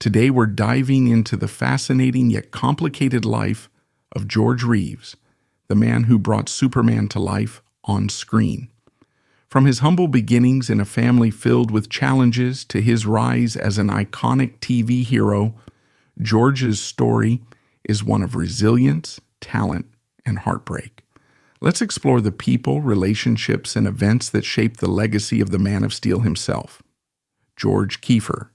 Today we're diving into the fascinating yet complicated life of George Reeves, the man who brought Superman to life on screen. From his humble beginnings in a family filled with challenges to his rise as an iconic TV hero, George's story is one of resilience, talent, and heartbreak. Let's explore the people, relationships, and events that shaped the legacy of the Man of Steel himself. George Kiefer.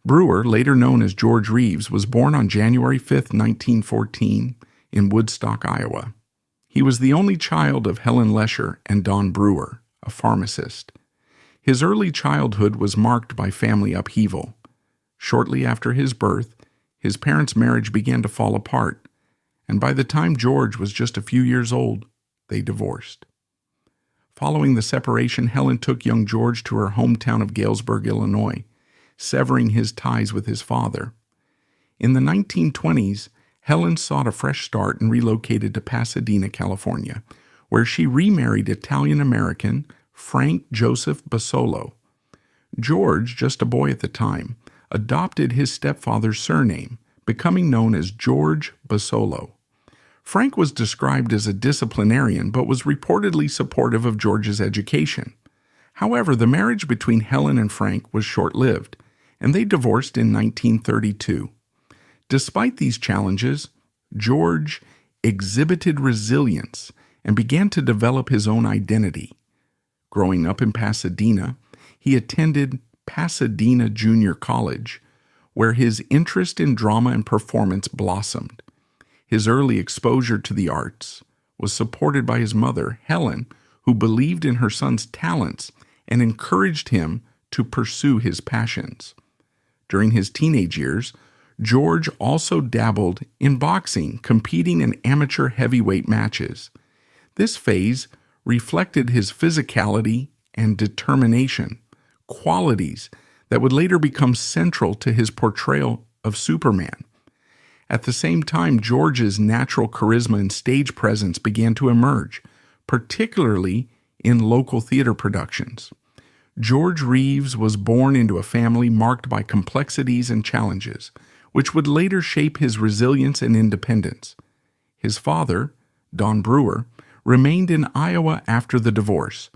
Brewer, later known as George Reeves, was born on January 5, 1914, in Woodstock, Iowa. He was the only child of Helen Lesher and Don Brewer, a pharmacist. His early childhood was marked by family upheaval. Shortly after his birth, his parents' marriage began to fall apart, and by the time George was just a few years old, they divorced. Following the separation, Helen took young George to her hometown of Galesburg, Illinois, severing his ties with his father. In the 1920s, Helen sought a fresh start and relocated to Pasadena, California, where she remarried Italian-American Frank Joseph Basolo. George, just a boy at the time, adopted his stepfather's surname, becoming known as George Basolo. Frank was described as a disciplinarian but was reportedly supportive of George's education. However, the marriage between Helen and Frank was short-lived, and they divorced in 1932. Despite these challenges, George exhibited resilience and began to develop his own identity. Growing up in Pasadena, he attended Pasadena Junior College, where his interest in drama and performance blossomed. His early exposure to the arts was supported by his mother, Helen, who believed in her son's talents and encouraged him to pursue his passions. During his teenage years, George also dabbled in boxing, competing in amateur heavyweight matches. This phase reflected his physicality and determination, qualities that would later become central to his portrayal of Superman. At the same time, George's natural charisma and stage presence began to emerge, particularly in local theater productions. George Reeves was born into a family marked by complexities and challenges, which would later shape his resilience and independence. His father, Don Brewer, remained in Iowa after the divorce,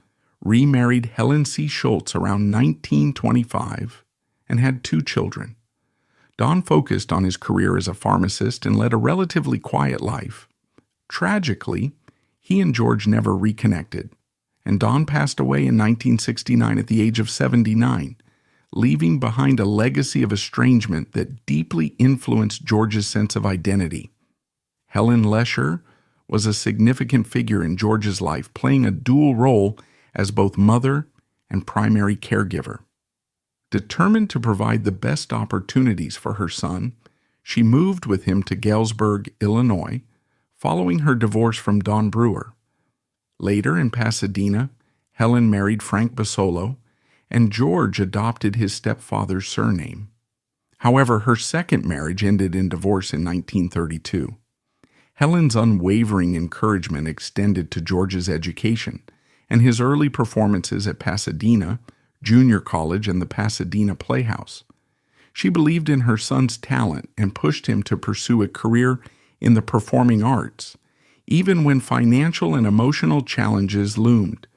remarried Helen C. Schultz around 1925, and had 2 children. Don focused on his career as a pharmacist and led a relatively quiet life. Tragically, he and George never reconnected, and Don passed away in 1969 at the age of 79, leaving behind a legacy of estrangement that deeply influenced George's sense of identity. Helen Lesher was a significant figure in George's life, playing a dual role as both mother and primary caregiver. Determined to provide the best opportunities for her son, she moved with him to Galesburg, Illinois, following her divorce from Don Brewer. Later in Pasadena, Helen married Frank Basolo, and George adopted his stepfather's surname. However, her second marriage ended in divorce in 1932. Helen's unwavering encouragement extended to George's education, and his early performances at Pasadena Junior College and the Pasadena Playhouse. She believed in her son's talent and pushed him to pursue a career in the performing arts, even when financial and emotional challenges loomed.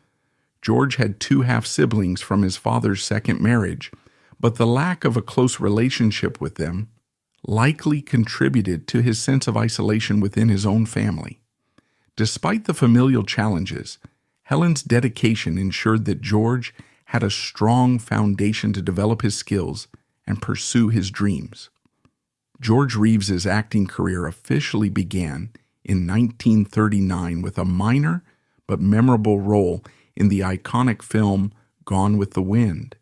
George had 2 half-siblings from his father's second marriage, but the lack of a close relationship with them likely contributed to his sense of isolation within his own family. Despite the familial challenges, Helen's dedication ensured that George had a strong foundation to develop his skills and pursue his dreams. George Reeves's acting career officially began in 1939 with a minor but memorable role in the iconic film Gone with the Wind.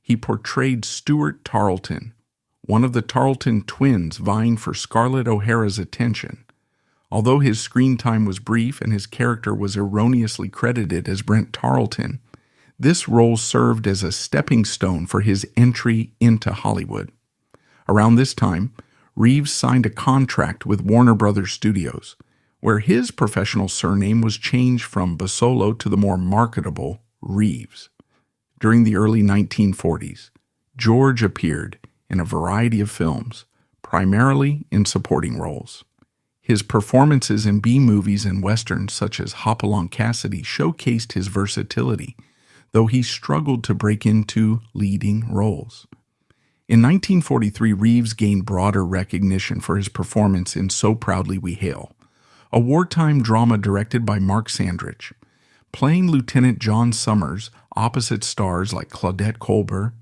He portrayed Stuart Tarleton, one of the Tarleton twins vying for Scarlett O'Hara's attention. Although his screen time was brief and his character was erroneously credited as Brent Tarleton, this role served as a stepping stone for his entry into Hollywood. Around this time, Reeves signed a contract with Warner Brothers Studios, where his professional surname was changed from Basolo to the more marketable Reeves. During the early 1940s, George appeared in a variety of films, primarily in supporting roles. His performances in B-movies and westerns such as Hopalong Cassidy showcased his versatility, though he struggled to break into leading roles. In 1943, Reeves gained broader recognition for his performance in So Proudly We Hail, a wartime drama directed by Mark Sandrich. Playing Lieutenant John Summers opposite stars like Claudette Colbert,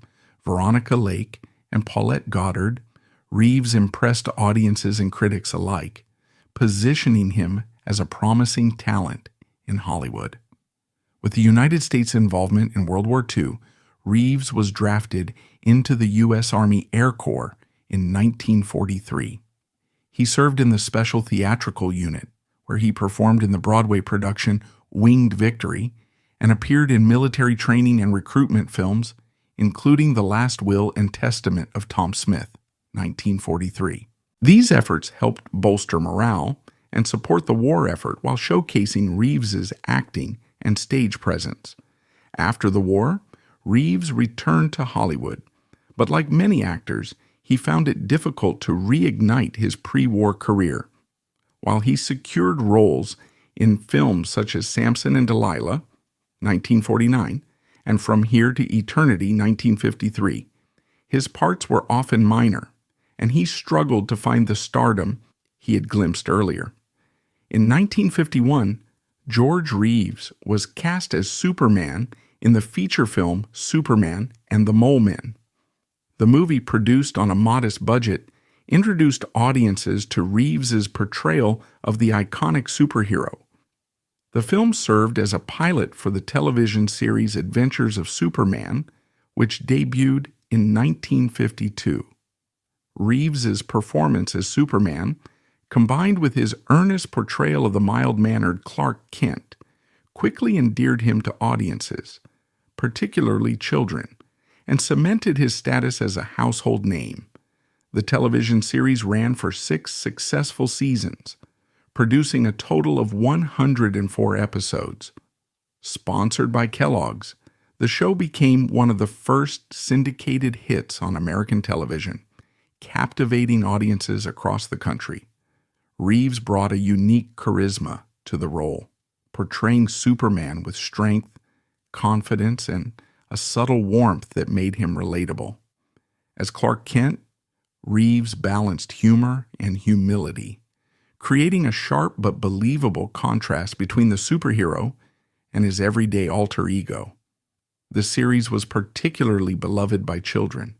Veronica Lake, and Paulette Goddard, Reeves impressed audiences and critics alike, positioning him as a promising talent in Hollywood. With the United States' involvement in World War II, Reeves was drafted into the U.S. Army Air Corps in 1943. He served in the Special Theatrical Unit, where he performed in the Broadway production Winged Victory and appeared in military training and recruitment films, including The Last Will and Testament of Tom Smith, 1943. These efforts helped bolster morale and support the war effort while showcasing Reeves's acting and stage presence. After the war, Reeves returned to Hollywood, but like many actors, he found it difficult to reignite his pre-war career. While he secured roles in films such as Samson and Delilah, 1949, and From Here to Eternity, 1953, his parts were often minor, and he struggled to find the stardom he had glimpsed earlier. In 1951, George Reeves was cast as Superman in the feature film Superman and the Mole Men. The movie, produced on a modest budget, introduced audiences to Reeves's portrayal of the iconic superhero. The film served as a pilot for the television series Adventures of Superman, which debuted in 1952. Reeves's performance as Superman, combined with his earnest portrayal of the mild-mannered Clark Kent, quickly endeared him to audiences, particularly children, and cemented his status as a household name. The television series ran for 6 successful seasons, producing a total of 104 episodes. Sponsored by Kellogg's, the show became one of the first syndicated hits on American television, captivating audiences across the country. Reeves brought a unique charisma to the role, portraying Superman with strength, confidence, and a subtle warmth that made him relatable. As Clark Kent, Reeves balanced humor and humility, creating a sharp but believable contrast between the superhero and his everyday alter ego. The series was particularly beloved by children,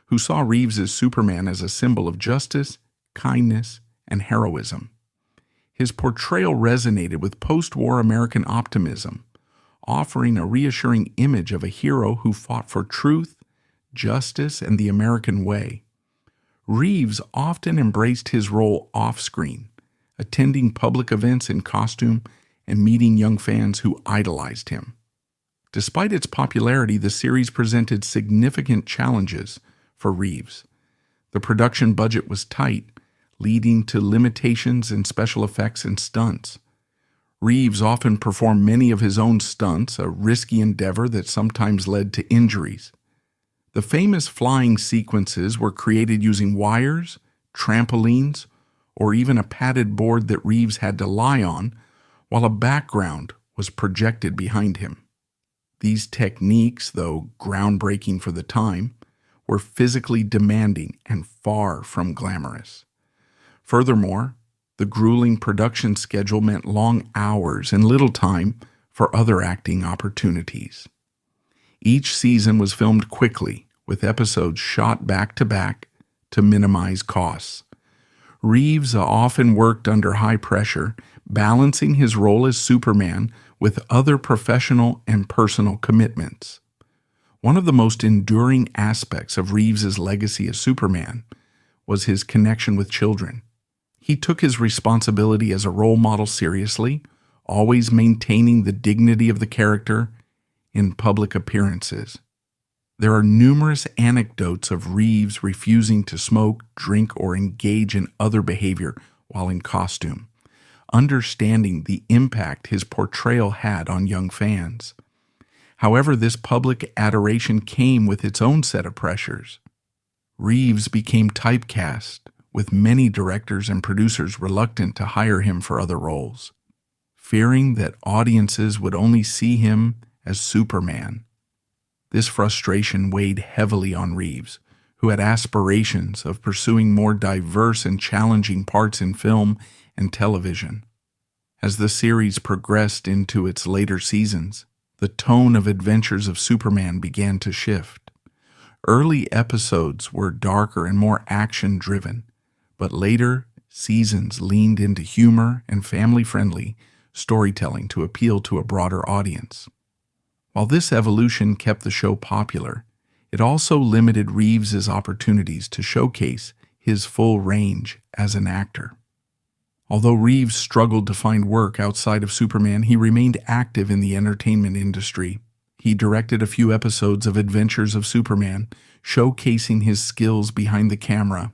who saw Reeves as Superman as a symbol of justice, kindness, and heroism. His portrayal resonated with post-war American optimism, offering a reassuring image of a hero who fought for truth, justice, and the American way. Reeves often embraced his role off-screen, attending public events in costume and meeting young fans who idolized him. Despite its popularity, the series presented significant challenges for Reeves. The production budget was tight, leading to limitations in special effects and stunts. Reeves often performed many of his own stunts, a risky endeavor that sometimes led to injuries. The famous flying sequences were created using wires, trampolines, or even a padded board that Reeves had to lie on, while a background was projected behind him. These techniques, though groundbreaking for the time, were physically demanding and far from glamorous. Furthermore, the grueling production schedule meant long hours and little time for other acting opportunities. Each season was filmed quickly, with episodes shot back-to-back to minimize costs. Reeves often worked under high pressure, balancing his role as Superman with other professional and personal commitments. One of the most enduring aspects of Reeves's legacy as Superman was his connection with children. He took his responsibility as a role model seriously, always maintaining the dignity of the character in public appearances. There are numerous anecdotes of Reeves refusing to smoke, drink, or engage in other behavior while in costume, understanding the impact his portrayal had on young fans. However, this public adoration came with its own set of pressures. Reeves became typecast, with many directors and producers reluctant to hire him for other roles, fearing that audiences would only see him as Superman. This frustration weighed heavily on Reeves, who had aspirations of pursuing more diverse and challenging parts in film and television. As the series progressed into its later seasons, the tone of Adventures of Superman began to shift. Early episodes were darker and more action-driven, but later seasons leaned into humor and family-friendly storytelling to appeal to a broader audience. While this evolution kept the show popular, it also limited Reeves's opportunities to showcase his full range as an actor. Although Reeves struggled to find work outside of Superman, he remained active in the entertainment industry. He directed a few episodes of Adventures of Superman, showcasing his skills behind the camera.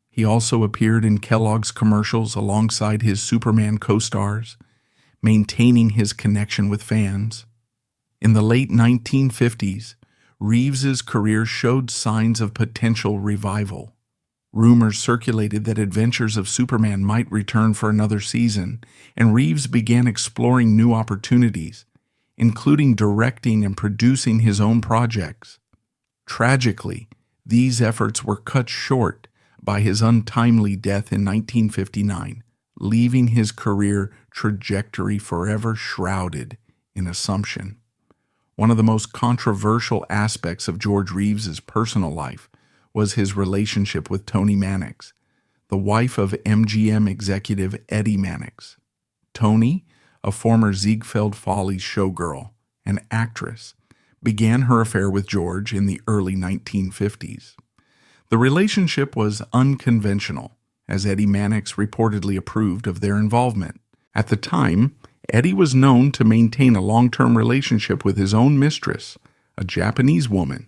He also appeared in Kellogg's commercials alongside his Superman co-stars, maintaining his connection with fans. In the late 1950s, Reeves's career showed signs of potential revival. Rumors circulated that Adventures of Superman might return for another season, and Reeves began exploring new opportunities, including directing and producing his own projects. Tragically, these efforts were cut short by his untimely death in 1959, leaving his career trajectory forever shrouded in assumption. One of the most controversial aspects of George Reeves's personal life was his relationship with Toni Mannix, the wife of MGM executive Eddie Mannix. Toni, a former Ziegfeld Follies showgirl and actress, began her affair with George in the early 1950s. The relationship was unconventional, as Eddie Mannix reportedly approved of their involvement. At the time, Eddie was known to maintain a long-term relationship with his own mistress, a Japanese woman.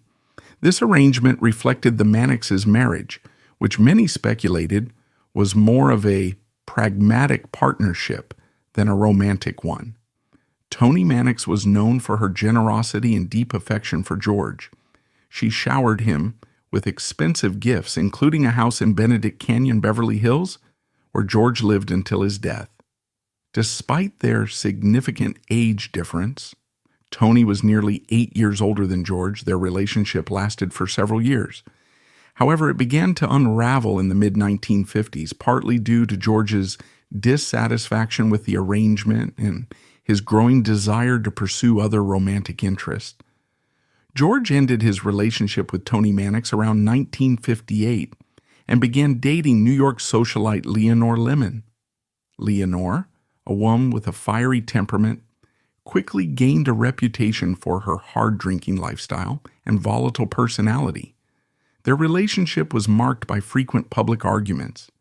This arrangement reflected the Mannix's marriage, which many speculated was more of a pragmatic partnership than a romantic one. Toni Mannix was known for her generosity and deep affection for George. She showered him with expensive gifts, including a house in Benedict Canyon, Beverly Hills, where George lived until his death. Despite their significant age difference, Toni was nearly 8 years older than George. Their relationship lasted for several years. However, it began to unravel in the mid-1950s, partly due to George's dissatisfaction with the arrangement and his growing desire to pursue other romantic interests. George ended his relationship with Toni Mannix around 1958 and began dating New York socialite Leonore Lemon. Leonore, a woman with a fiery temperament, quickly gained a reputation for her hard-drinking lifestyle and volatile personality. Their relationship was marked by frequent public arguments,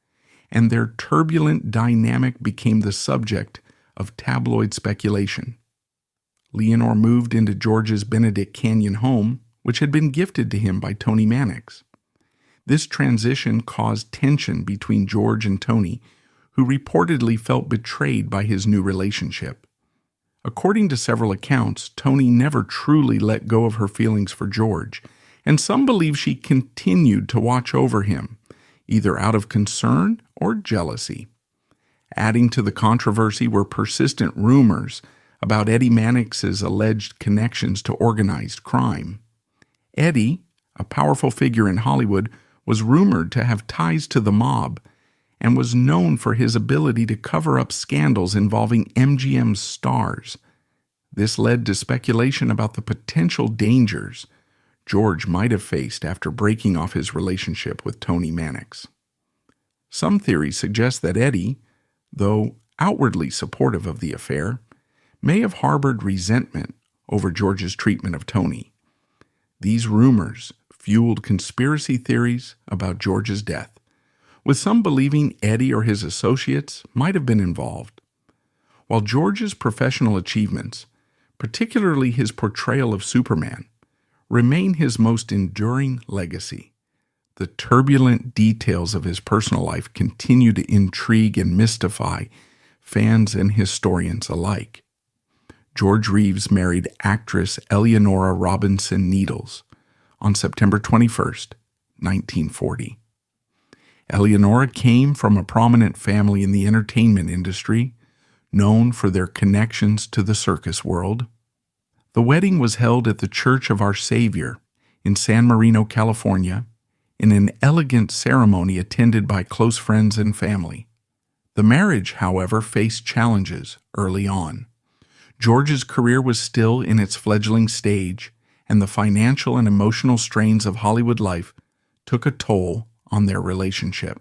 and their turbulent dynamic became the subject of tabloid speculation. Leonore moved into George's Benedict Canyon home, which had been gifted to him by Toni Mannix. This transition caused tension between George and Toni, who reportedly felt betrayed by his new relationship. According to several accounts, Toni never truly let go of her feelings for George, and some believe she continued to watch over him, either out of concern or jealousy. Adding to the controversy were persistent rumors about Eddie Mannix's alleged connections to organized crime. Eddie, a powerful figure in Hollywood, was rumored to have ties to the mob and was known for his ability to cover up scandals involving MGM's stars. This led to speculation about the potential dangers George might have faced after breaking off his relationship with Toni Mannix. Some theories suggest that Eddie, though outwardly supportive of the affair, may have harbored resentment over George's treatment of Toni. These rumors fueled conspiracy theories about George's death, with some believing Eddie or his associates might have been involved. While George's professional achievements, particularly his portrayal of Superman, remain his most enduring legacy, the turbulent details of his personal life continue to intrigue and mystify fans and historians alike. George Reeves married actress Eleonora Robinson Needles on September 21, 1940. Eleonora came from a prominent family in the entertainment industry, known for their connections to the circus world. The wedding was held at the Church of Our Savior in San Marino, California, in an elegant ceremony attended by close friends and family. The marriage, however, faced challenges early on. George's career was still in its fledgling stage, and the financial and emotional strains of Hollywood life took a toll on their relationship.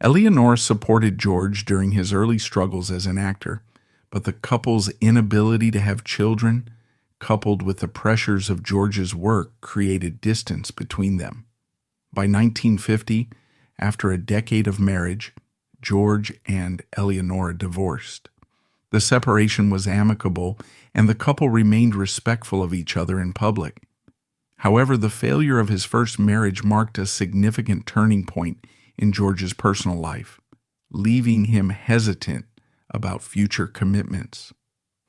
Eleonora supported George during his early struggles as an actor, but the couple's inability to have children, coupled with the pressures of George's work, created distance between them. By 1950, after a decade of marriage, George and Eleonora divorced. The separation was amicable, and the couple remained respectful of each other in public. However, the failure of his first marriage marked a significant turning point in George's personal life, leaving him hesitant about future commitments.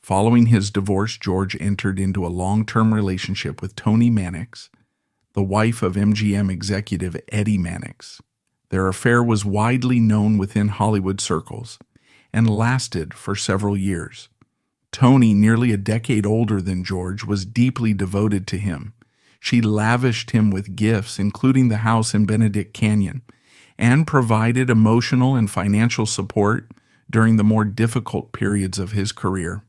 Following his divorce, George entered into a long-term relationship with Toni Mannix, the wife of MGM executive Eddie Mannix. Their affair was widely known within Hollywood circles and lasted for several years. Toni, nearly a decade older than George, was deeply devoted to him. She lavished him with gifts, including the house in Benedict Canyon, and provided emotional and financial support during the more difficult periods of his career.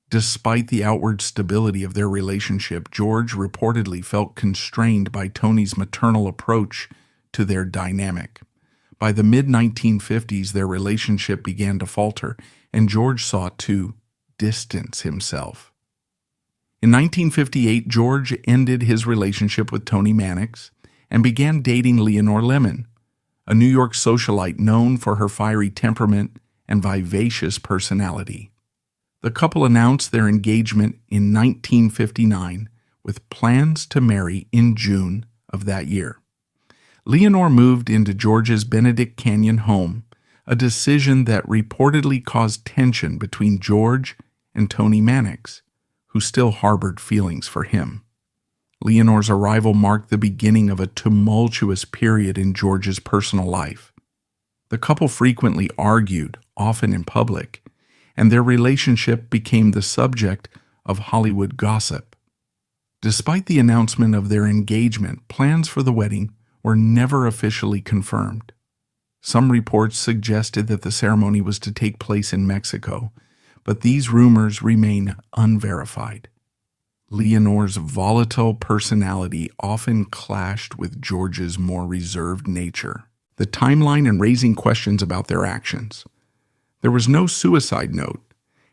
Despite the outward stability of their relationship, George reportedly felt constrained by Toni's maternal approach to their dynamic. By the mid-1950s, their relationship began to falter, and George sought to distance himself. In 1958, George ended his relationship with Toni Mannix and began dating Leonore Lemon, a New York socialite known for her fiery temperament and vivacious personality. The couple announced their engagement in 1959 with plans to marry in June of that year. Leonore moved into George's Benedict Canyon home, a decision that reportedly caused tension between George and Toni Mannix, who still harbored feelings for him. Leonore's arrival marked the beginning of a tumultuous period in George's personal life. The couple frequently argued, often in public, and their relationship became the subject of Hollywood gossip. Despite the announcement of their engagement, plans for the wedding were never officially confirmed. Some reports suggested that the ceremony was to take place in Mexico, but these rumors remain unverified. Leonore's volatile personality often clashed with George's more reserved nature. The timeline and raising questions about their actions. There was no suicide note,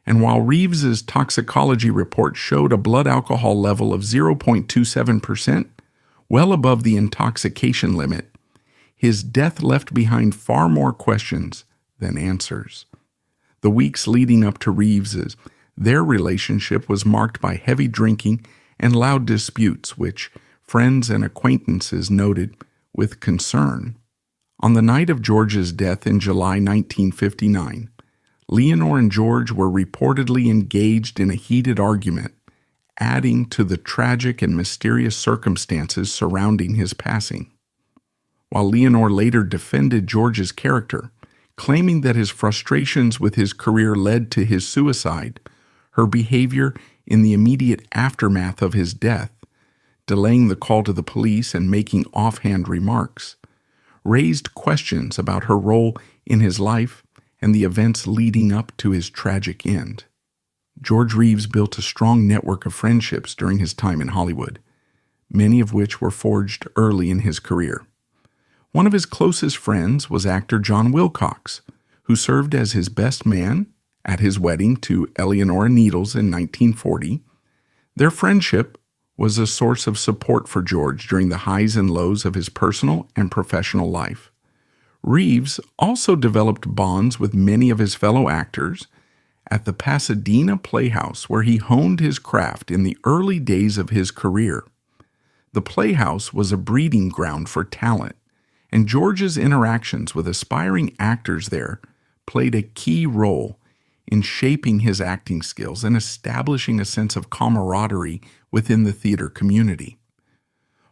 and while Reeves's toxicology report showed a blood alcohol level of 0.27%, well above the intoxication limit, his death left behind far more questions than answers. The weeks leading up to Reeves's, their relationship was marked by heavy drinking and loud disputes, which friends and acquaintances noted with concern. On the night of George's death in July 1959, Leonore and George were reportedly engaged in a heated argument, adding to the tragic and mysterious circumstances surrounding his passing. While Leonore later defended George's character, claiming that his frustrations with his career led to his suicide, her behavior in the immediate aftermath of his death, delaying the call to the police and making offhand remarks, raised questions about her role in his life and the events leading up to his tragic end. George Reeves built a strong network of friendships during his time in Hollywood, many of which were forged early in his career. One of his closest friends was actor John Wilcox, who served as his best man at his wedding to Eleonora Needles in 1940. Their friendship was a source of support for George during the highs and lows of his personal and professional life. Reeves also developed bonds with many of his fellow actors at the Pasadena Playhouse, where he honed his craft in the early days of his career. The Playhouse was a breeding ground for talent, and George's interactions with aspiring actors there played a key role in shaping his acting skills and establishing a sense of camaraderie within the theater community.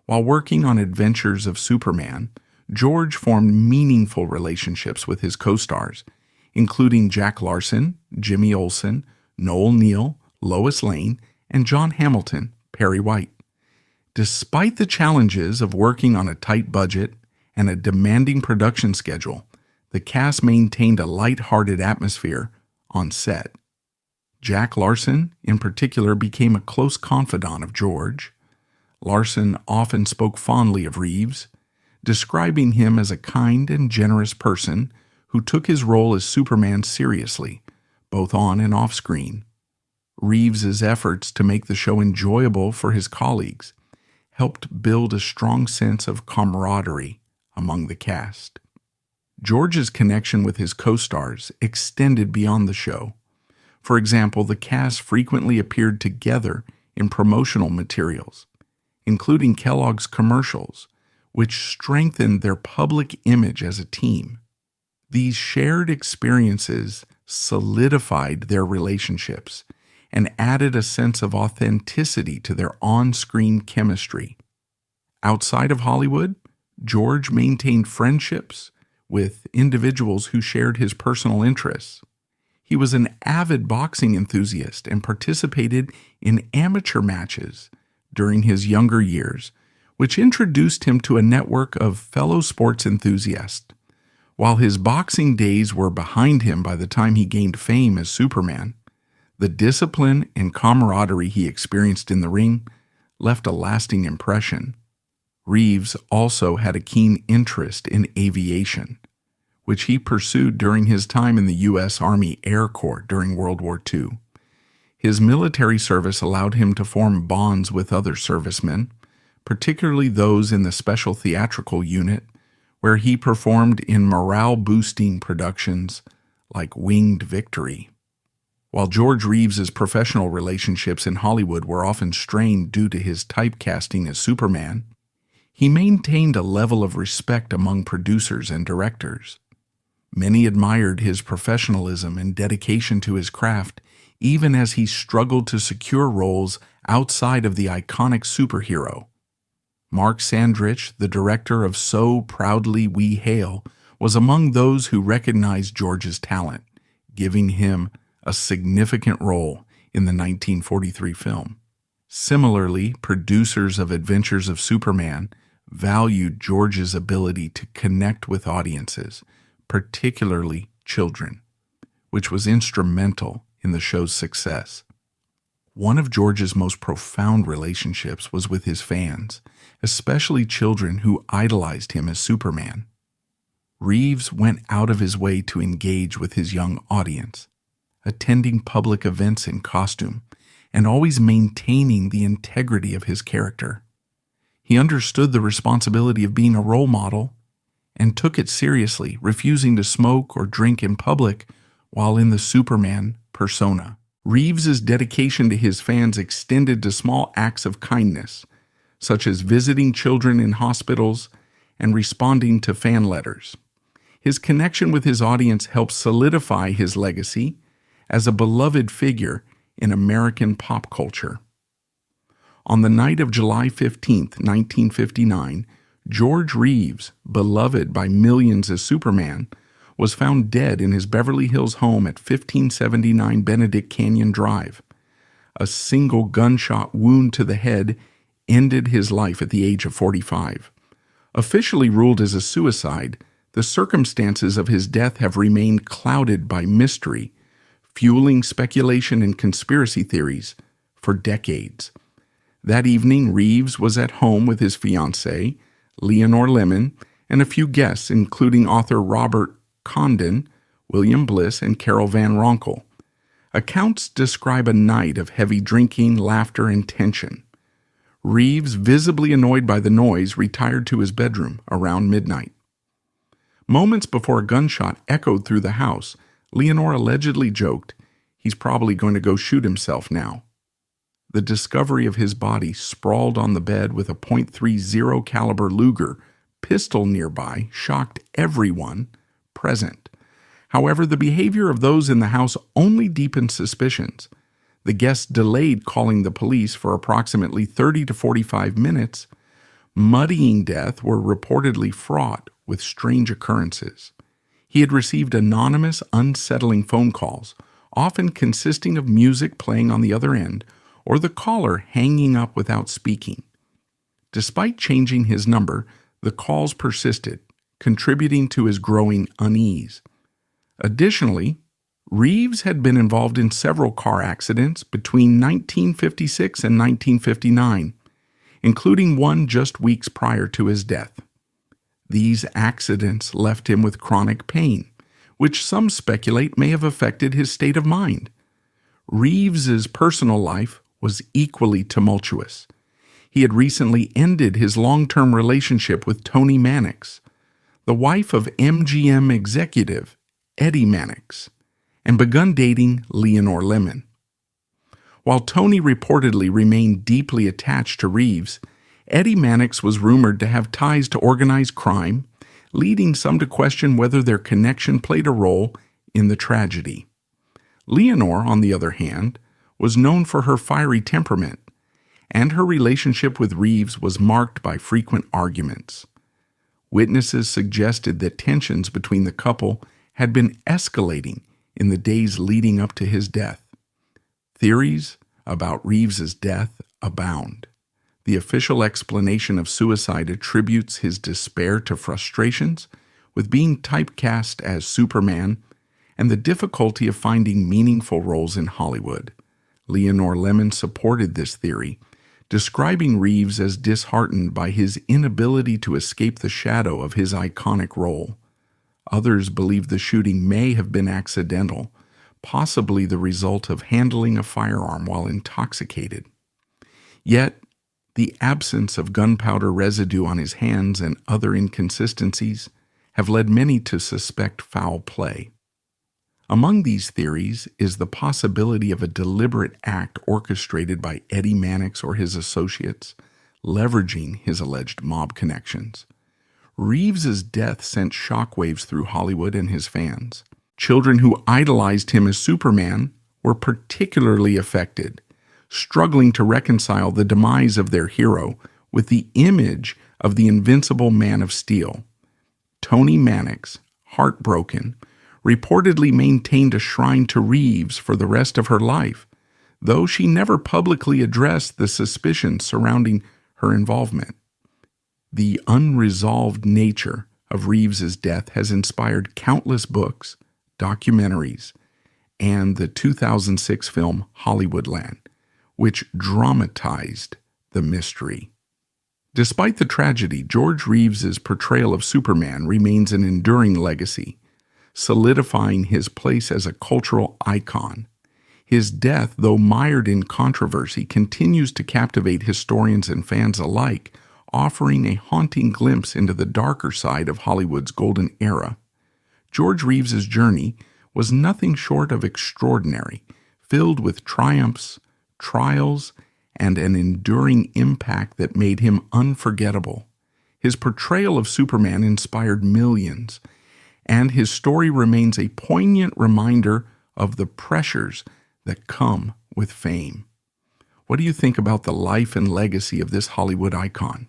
While working on Adventures of Superman, George formed meaningful relationships with his co-stars, including Jack Larson, Jimmy Olsen, Noel Neill, Lois Lane, and John Hamilton, Perry White. Despite the challenges of working on a tight budget and a demanding production schedule, the cast maintained a light-hearted atmosphere on set. Jack Larson, in particular, became a close confidant of George. Larson often spoke fondly of Reeves, describing him as a kind and generous person who took his role as Superman seriously, both on and off screen. Reeves's efforts to make the show enjoyable for his colleagues helped build a strong sense of camaraderie among the cast. George's connection with his co-stars extended beyond the show. For example, the cast frequently appeared together in promotional materials, including Kellogg's commercials, which strengthened their public image as a team. These shared experiences solidified their relationships and added a sense of authenticity to their on-screen chemistry. Outside of Hollywood, George maintained friendships with individuals who shared his personal interests. He was an avid boxing enthusiast and participated in amateur matches during his younger years, which introduced him to a network of fellow sports enthusiasts. While his boxing days were behind him by the time he gained fame as Superman, the discipline and camaraderie he experienced in the ring left a lasting impression. Reeves also had a keen interest in aviation, which he pursued during his time in the U.S. Army Air Corps during World War II. His military service allowed him to form bonds with other servicemen, particularly those in the Special Theatrical Unit, where he performed in morale-boosting productions like Winged Victory. While George Reeves's professional relationships in Hollywood were often strained due to his typecasting as Superman, he maintained a level of respect among producers and directors. Many admired his professionalism and dedication to his craft, even as he struggled to secure roles outside of the iconic superhero. Mark Sandrich, the director of So Proudly We Hail, was among those who recognized George's talent, giving him a significant role in the 1943 film. Similarly, producers of Adventures of Superman valued George's ability to connect with audiences, particularly children, which was instrumental in the show's success. One of George's most profound relationships was with his fans, especially children who idolized him as Superman. Reeves went out of his way to engage with his young audience, attending public events in costume, and always maintaining the integrity of his character. He understood the responsibility of being a role model and took it seriously, refusing to smoke or drink in public while in the Superman persona. Reeves's dedication to his fans extended to small acts of kindness, such as visiting children in hospitals and responding to fan letters. His connection with his audience helped solidify his legacy as a beloved figure in American pop culture. On the night of July 15, 1959, George Reeves, beloved by millions as Superman, was found dead in his Beverly Hills home at 1579 Benedict Canyon Drive. A single gunshot wound to the head ended his life at the age of 45. Officially ruled as a suicide, the circumstances of his death have remained clouded by mystery, fueling speculation and conspiracy theories for decades. That evening, Reeves was at home with his fiancée, Leonore Lemon, and a few guests, including author Robert Condon, William Bliss, and Carol Van Ronkel. Accounts describe a night of heavy drinking, laughter, and tension. Reeves, visibly annoyed by the noise, retired to his bedroom around midnight. Moments before a gunshot echoed through the house, Leonore allegedly joked, "He's probably going to go shoot himself now." The discovery of his body sprawled on the bed with a .30 caliber Luger pistol nearby shocked everyone present. However, the behavior of those in the house only deepened suspicions. The guests delayed calling the police for approximately 30 to 45 minutes, muddying death were reportedly fraught with strange occurrences. He had received anonymous, unsettling phone calls, often consisting of music playing on the other end or the caller hanging up without speaking. Despite changing his number, the calls persisted, contributing to his growing unease. Additionally, Reeves had been involved in several car accidents between 1956 and 1959, including one just weeks prior to his death. These accidents left him with chronic pain, which some speculate may have affected his state of mind. Reeves's personal life was equally tumultuous. He had recently ended his long-term relationship with Toni Mannix, the wife of MGM executive Eddie Mannix, and begun dating Leonore Lemon. While Toni reportedly remained deeply attached to Reeves, Eddie Mannix was rumored to have ties to organized crime, leading some to question whether their connection played a role in the tragedy. Leonore, on the other hand, was known for her fiery temperament, and her relationship with Reeves was marked by frequent arguments. Witnesses suggested that tensions between the couple had been escalating in the days leading up to his death. Theories about Reeves's death abound. The official explanation of suicide attributes his despair to frustrations with being typecast as Superman and the difficulty of finding meaningful roles in Hollywood. Leonore Lemon supported this theory, describing Reeves as disheartened by his inability to escape the shadow of his iconic role. Others believe the shooting may have been accidental, possibly the result of handling a firearm while intoxicated. Yet, the absence of gunpowder residue on his hands and other inconsistencies have led many to suspect foul play. Among these theories is the possibility of a deliberate act orchestrated by Eddie Mannix or his associates, leveraging his alleged mob connections. Reeves's death sent shockwaves through Hollywood and his fans. Children who idolized him as Superman were particularly affected, struggling to reconcile the demise of their hero with the image of the invincible Man of Steel. Toni Mannix, heartbroken, reportedly maintained a shrine to Reeves for the rest of her life, though she never publicly addressed the suspicions surrounding her involvement. The unresolved nature of Reeves's death has inspired countless books, documentaries, and the 2006 film Hollywoodland, which dramatized the mystery. Despite the tragedy, George Reeves's portrayal of Superman remains an enduring legacy, solidifying his place as a cultural icon. His death, though mired in controversy, continues to captivate historians and fans alike, offering a haunting glimpse into the darker side of Hollywood's golden era. George Reeves's journey was nothing short of extraordinary, filled with triumphs, trials, and an enduring impact that made him unforgettable. His portrayal of Superman inspired millions, and his story remains a poignant reminder of the pressures that come with fame. What do you think about the life and legacy of this Hollywood icon?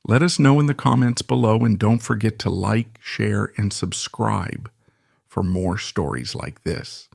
Let us know in the comments below, and don't forget to like, share, and subscribe for more stories like this.